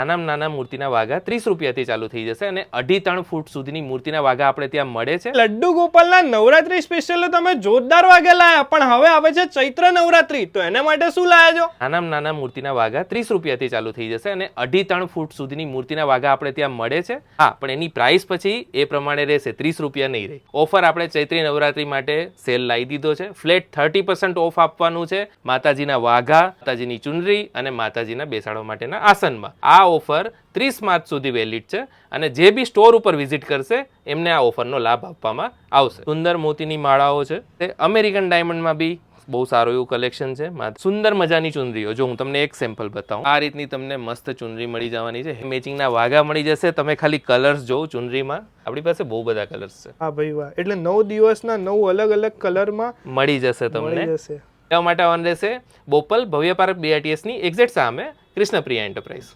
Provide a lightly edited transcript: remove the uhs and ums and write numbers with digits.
નાના મૂર્તિના વાઘા 30 રૂપિયાથી ચાલુ થઈ જશે અને 2.5-3 ફૂટ સુધીની મૂર્તિના વાઘા આપણે ત્યાં મળે છે. લડ્ડુ ગોપાલના નવરાત્રી સ્પેશિયલ તમે જોરદાર વાઘા લાયા, પણ હવે આવે છે ચૈત્ર નવરાત્રી, તો એના માટે શું લાયા છો? નાના મૂર્તિના વાઘા 30 રૂપિયાથી ચાલુ થઈ જશે અને 2.5-3 ફૂટ સુધીની મૂર્તિના વાઘા આપણે ત્યાં મળે છે. હા, પણ એની પ્રાઇસ પછી એ પ્રમાણે રહેશે, 30 રૂપિયા નહીં રહે. ઓફર આપણે ચૈત્રી નવરાત્રી માટે સેલ લાવી દીધો છે. ફ્લેટ 30% ઓફ આપવાનું છે માતાજીના વાઘા, માતાજીની ચુનરી અને માતાજીના બેસાડવા માટેના આસનમાં. આ ઓફર 30 માર્ચ સુધી વેલિડ છે અને જે બી સ્ટોર ઉપર વિઝિટ કરશે એમને આ ઓફરનો લાભ આપવામાં આવશે. સુંદર મોતીની માળાઓ છે, તે અમેરિકન ડાયમંડમાં બી બહુ સારું એવું કલેક્શન છે. સુંદર મજાની ચુનરીઓ, જો હું તમને એક સેમ્પલ બતાવું, આ રીતની તમને મસ્ત ચુનરી મળી જવાની છે. મેચિંગના વાઘા મળી જશે. તમે ખાલી કલર્સ જોવો ચુનરીમાં, આપણી પાસે બહુ બધા કલર્સ છે. હા ભાઈ વાહ, એટલે 9 દિવસના 9 અલગ અલગ કલરમાં મળી જશે તમને. એના માટે ઓન રહેશે બોપલ ભવ્ય પાર્ક BRTS ની એક્ઝેક્ટ સામે કૃષ્ણપ્રિયા એન્ટરપ્રાઇઝ.